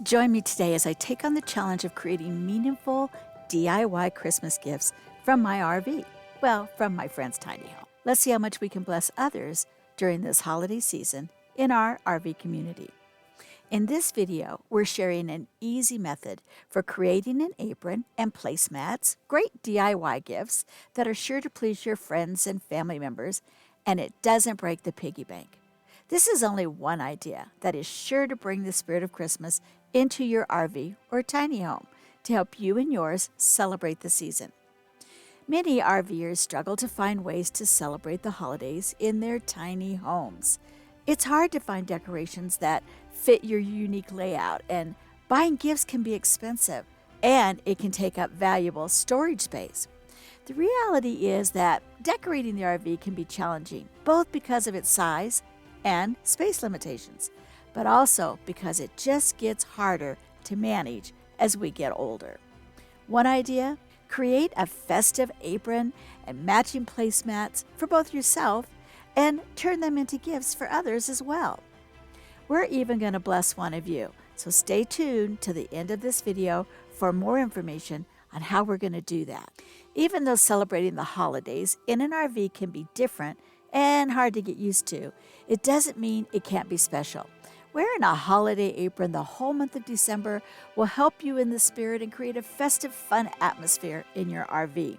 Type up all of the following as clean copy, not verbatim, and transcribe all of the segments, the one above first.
Join me today as I take on the challenge of creating meaningful DIY Christmas gifts from my RV. Well, from my friend's tiny home. Let's see how much we can bless others during this holiday season in our RV community. In this video, we're sharing an easy method for creating an apron and placemats, great DIY gifts that are sure to please your friends and family members, and it doesn't break the piggy bank. This is only one idea that is sure to bring the spirit of Christmas into your RV or tiny home to help you and yours celebrate the season. Many RVers struggle to find ways to celebrate the holidays in their tiny homes. It's hard to find decorations that fit your unique layout, and buying gifts can be expensive, and it can take up valuable storage space. The reality is that decorating the RV can be challenging, both because of its size and space limitations, but also because it just gets harder to manage as we get older. One idea: create a festive apron and matching placemats for both yourself and turn them into gifts for others as well. We're even going to bless one of you, so stay tuned to the end of this video for more information on how we're going to do that. Even though celebrating the holidays in an RV can be different and hard to get used to, it doesn't mean it can't be special. Wearing a holiday apron the whole month of December will help you in the spirit and create a festive, fun atmosphere in your RV.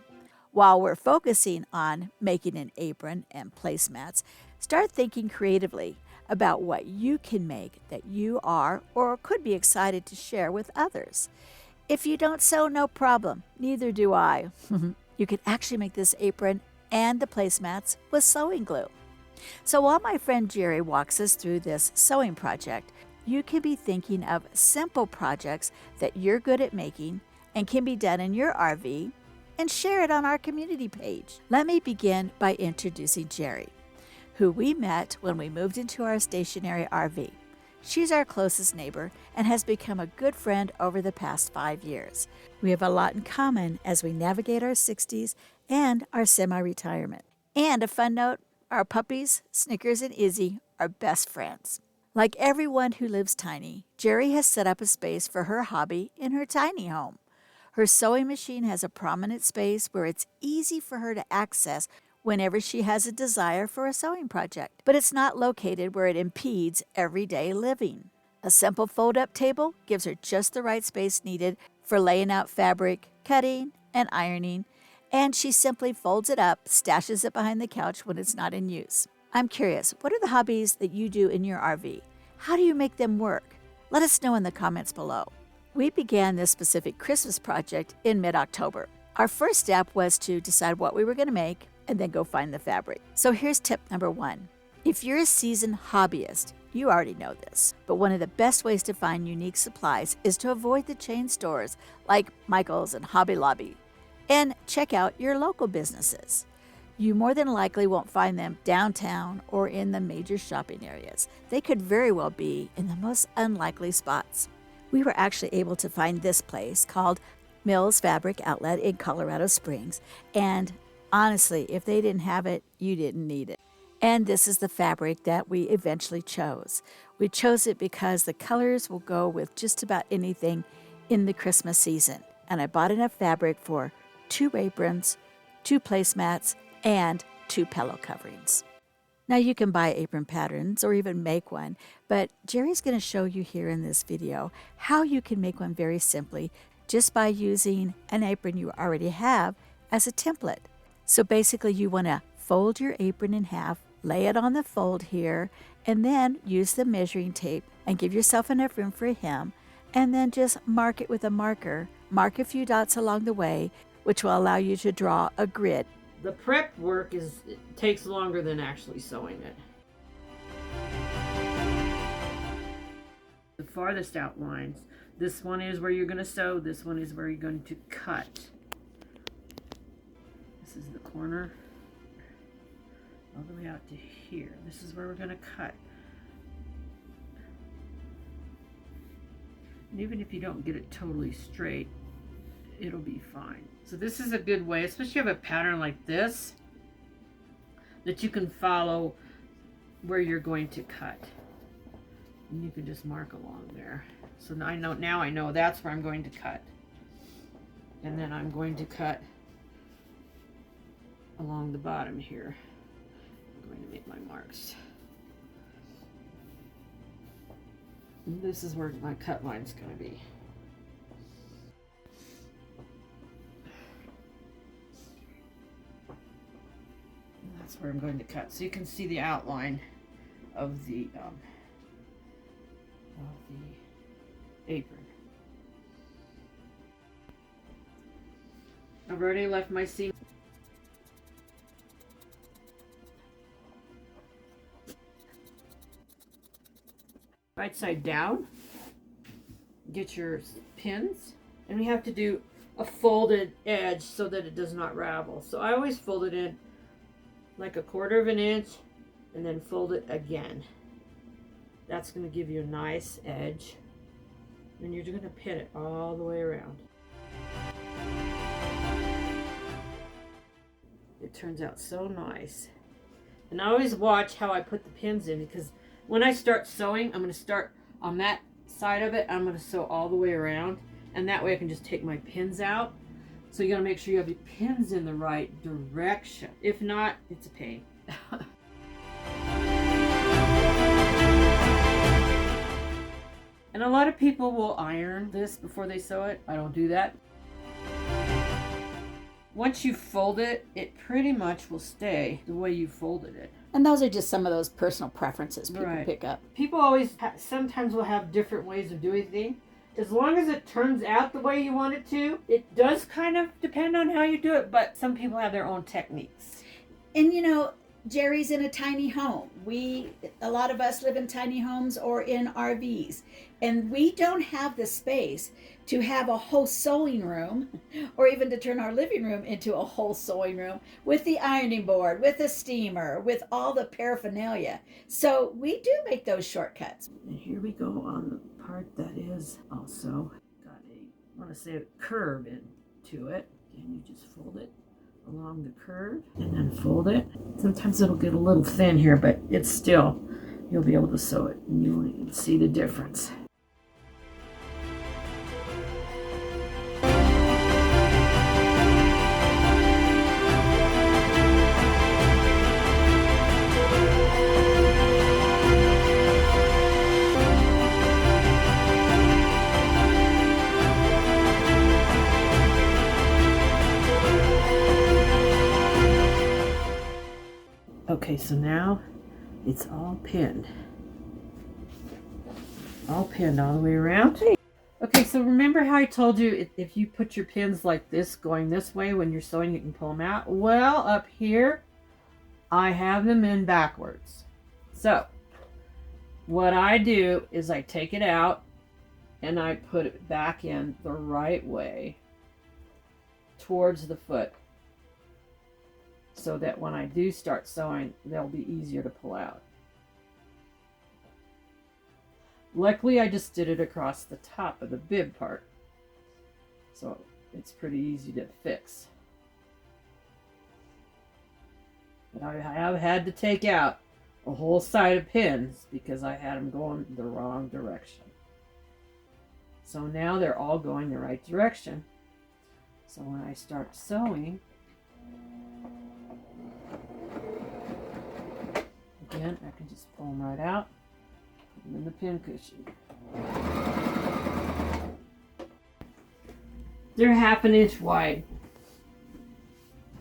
While we're focusing on making an apron and placemats, start thinking creatively about what you can make that you are or could be excited to share with others. If you don't sew, no problem. Neither do I. You can actually make this apron and the placemats with sewing glue. So while my friend Geri walks us through this sewing project, you can be thinking of simple projects that you're good at making and can be done in your RV and share it on our community page. Let me begin by introducing Geri, who we met when we moved into our stationary RV. She's our closest neighbor and has become a good friend over the past 5 years. We have a lot in common as we navigate our 60s and our semi-retirement. And a fun note, our puppies, Snickers and Izzy, are best friends. Like everyone who lives tiny, Geri has set up a space for her hobby in her tiny home. Her sewing machine has a prominent space where it's easy for her to access whenever she has a desire for a sewing project, but it's not located where it impedes everyday living. A simple fold-up table gives her just the right space needed for laying out fabric, cutting, and ironing, and she simply folds it up, stashes it behind the couch when it's not in use. I'm curious, what are the hobbies that you do in your RV? How do you make them work? Let us know in the comments below. We began this specific Christmas project in mid-October. Our first step was to decide what we were going to make and then go find the fabric. So here's tip number 1. If you're a seasoned hobbyist, you already know this, but one of the best ways to find unique supplies is to avoid the chain stores like Michael's and Hobby Lobby and check out your local businesses. You more than likely won't find them downtown or in the major shopping areas. They could very well be in the most unlikely spots. We were actually able to find this place called Mills Fabric Outlet in Colorado Springs, and honestly, if they didn't have it, you didn't need it. And this is the fabric that we eventually chose. We chose it because the colors will go with just about anything in the Christmas season. And I bought enough fabric for 2 aprons, 2 placemats, and 2 pillow coverings. Now you can buy apron patterns or even make one, but Geri's going to show you here in this video how you can make one very simply just by using an apron you already have as a template. So basically you want to fold your apron in half, lay it on the fold here, and then use the measuring tape and give yourself enough room for a hem, and then just mark it with a marker. Mark a few dots along the way, which will allow you to draw a grid. The prep work takes longer than actually sewing it. The farthest outlines. This one is where you're going to sew. This one is where you're going to cut. This is the corner all the way out to here. This is where we're going to cut. And even if you don't get it totally straight, it'll be fine. So this is a good way, especially if you have a pattern like this, that you can follow where you're going to cut. And you can just mark along there. So now I know that's where I'm going to cut. And then I'm going to cut along the bottom here. I'm going to make my marks. And this is where my cut line's going to be. And that's where I'm going to cut. So you can see the outline of the apron. I've already left my seam. Right side down. Get your pins, and we have to do a folded edge so that it does not ravel. So I always fold it in like 1/4 of an inch and then fold it again. That's going to give you a nice edge. And you're going to pin it all the way around. It turns out so nice. And I always watch how I put the pins in, because when I start sewing, I'm going to start on that side of it. I'm going to sew all the way around, and that way I can just take my pins out. So you got to make sure you have your pins in the right direction. If not, it's a pain. And a lot of people will iron this before they sew it. I don't do that. Once you fold it, it pretty much will stay the way you folded it. And those are just some of those personal preferences people pick up. People always sometimes will have different ways of doing things. As long as it turns out the way you want it to, it does kind of depend on how you do it, but some people have their own techniques. And you know, Geri's in a tiny home. A lot of us live in tiny homes or in RVs, and we don't have the space to have a whole sewing room, or even to turn our living room into a whole sewing room with the ironing board, with a steamer, with all the paraphernalia. So we do make those shortcuts. And here we go on the part that is also got I want to say a curve into it. And you just fold it along the curve and then fold it. Sometimes it'll get a little thin here, but it's still, you'll be able to sew it and you'll see the difference. Okay, so now it's all pinned. All pinned all the way around. Okay, so remember how I told you if you put your pins like this, going this way when you're sewing, you can pull them out? Well, up here, I have them in backwards. So, what I do is I take it out and I put it back in the right way towards the foot, so that when I do start sewing, they'll be easier to pull out. Luckily, I just did it across the top of the bib part, so it's pretty easy to fix. But I have had to take out a whole side of pins because I had them going the wrong direction. So now they're all going the right direction. So when I start sewing, again, I can just pull them right out, put them in the pin cushion. They're 1/2 inch wide.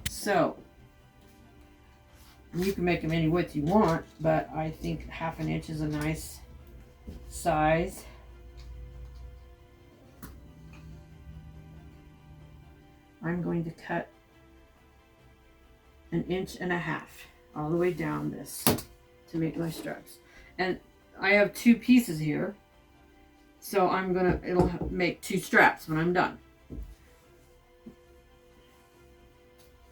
So, you can make them any width you want, but I think 1/2 inch is a nice size. I'm going to cut 1.5 inches all the way down this to make my straps. And I have 2 pieces here, so it'll make 2 straps when I'm done.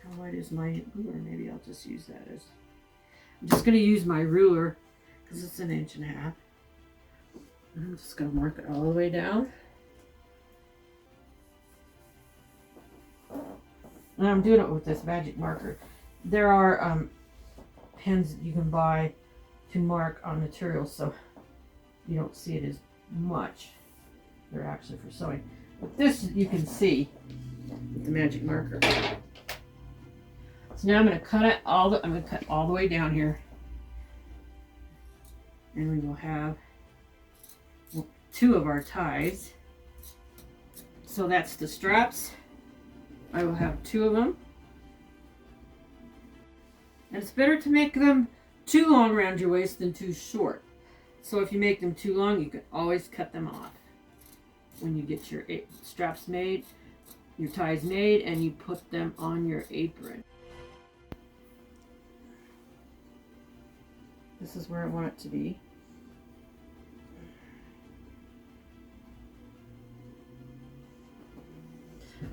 How wide is my ruler? Maybe I'll just use that as, I'm just going to use my ruler because it's 1.5 inches. And I'm just going to mark it all the way down. And I'm doing it with this magic marker. There are pens that you can buy to mark on materials, so you don't see it as much. They're actually for sewing. But this you can see with the magic marker. So now I'm going to cut it I'm going to cut all the way down here. And we will have 2 of our ties. So that's the straps. I will have 2 of them. And it's better to make them too long around your waist than too short. So if you make them too long, you can always cut them off. When you get your straps made, your ties made, and you put them on your apron. This is where I want it to be.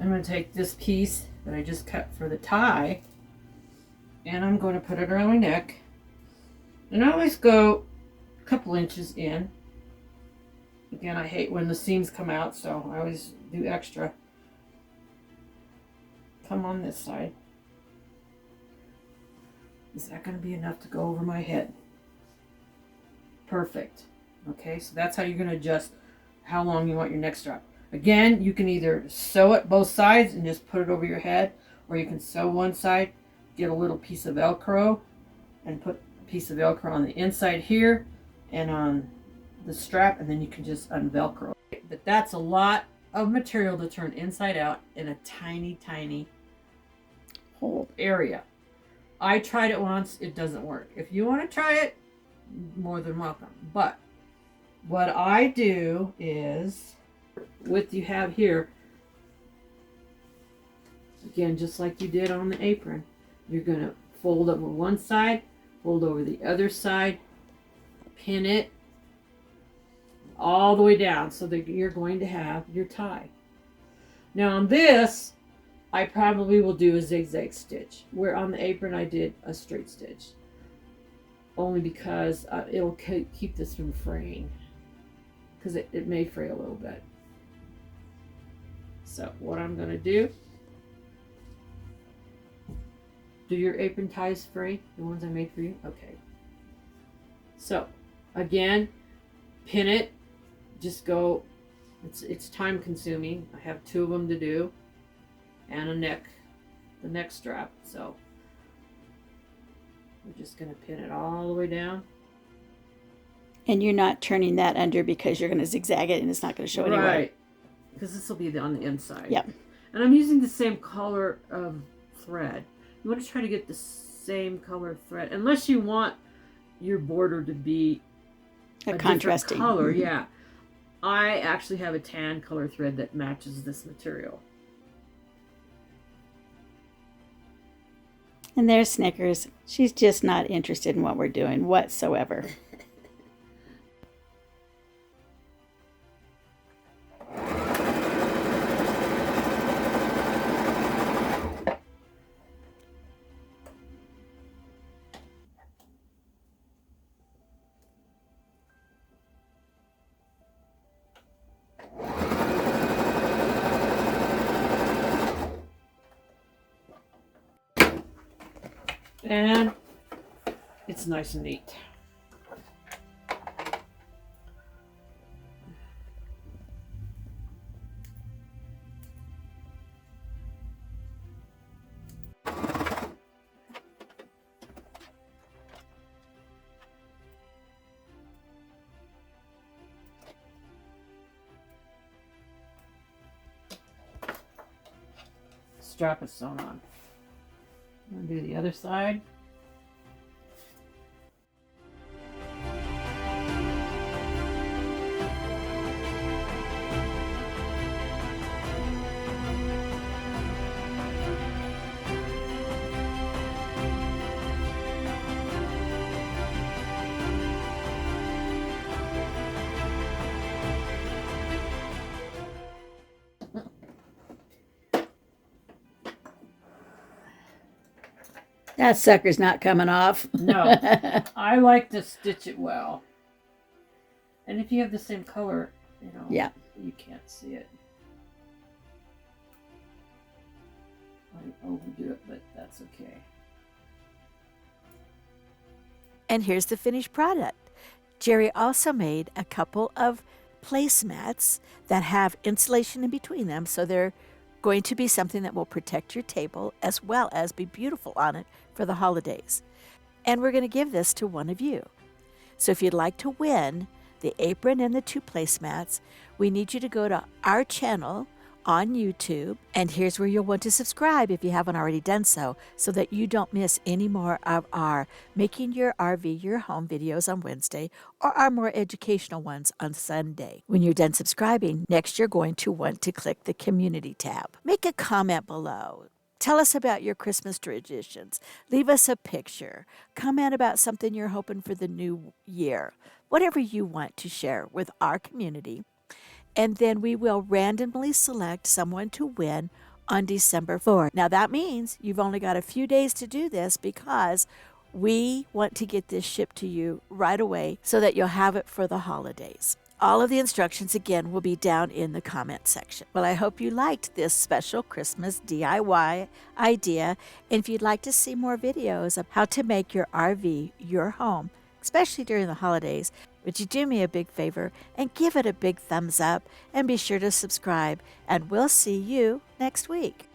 I'm going to take this piece that I just cut for the tie, and I'm going to put it around my neck. And I always go a couple inches in. Again, I hate when the seams come out, so I always do extra. Come on this side. Is that going to be enough to go over my head? Perfect. Okay, so that's how you're going to adjust how long you want your neck strap. Again, you can either sew it both sides and just put it over your head, or you can sew one side, get a little piece of Velcro, and put a piece of Velcro on the inside here and on the strap, and then you can just unvelcro. But that's a lot of material to turn inside out in a tiny, tiny hole area. I tried it once, it doesn't work. If you want to try it, more than welcome. But what I do is, what you have here, again, just like you did on the apron, you're going to fold over one side, fold over the other side, pin it all the way down so that you're going to have your tie. Now on this, I probably will do a zigzag stitch, where on the apron I did a straight stitch, only because it'll keep this from fraying, because it may fray a little bit. So what I'm going to do your apron ties fray, the ones I made for you? Okay. So again, pin it, just go, it's time consuming. I have 2 of them to do, and the neck strap. So we're just going to pin it all the way down. And you're not turning that under because you're going to zigzag it and it's not going to show anywhere. Right, because this will be on the inside. Yep. And I'm using the same color of thread. You want to try to get the same color thread, unless you want your border to be a contrasting color. Yeah. I actually have a tan color thread that matches this material. And there's Snickers. She's just not interested in what we're doing whatsoever. And it's nice and neat. Strap is sewn on. I'm going to do the other side. That sucker's not coming off. No, I like to stitch it well. And if you have the same color, you know, yeah, you can't see it. I overdo it, but that's okay. And here's the finished product. Geri also made a couple of placemats that have insulation in between them, so they're going to be something that will protect your table as well as be beautiful on it for the holidays. And we're going to give this to one of you. So if you'd like to win the apron and the 2 placemats, we need you to go to our channel on YouTube, and here's where you'll want to subscribe if you haven't already done so that you don't miss any more of our Making Your RV Your Home videos on Wednesday or our more educational ones on Sunday. When you're done subscribing, next you're going to want to click the Community tab. Make a comment below. Tell us about your Christmas traditions. Leave us a picture. Comment about something you're hoping for the new year. Whatever you want to share with our community. And then we will randomly select someone to win on December 4th. Now that means you've only got a few days to do this because we want to get this shipped to you right away so that you'll have it for the holidays. All of the instructions, again, will be down in the comment section. Well, I hope you liked this special Christmas DIY idea. And if you'd like to see more videos of how to make your RV your home, especially during the holidays, would you do me a big favor and give it a big thumbs up and be sure to subscribe, and we'll see you next week.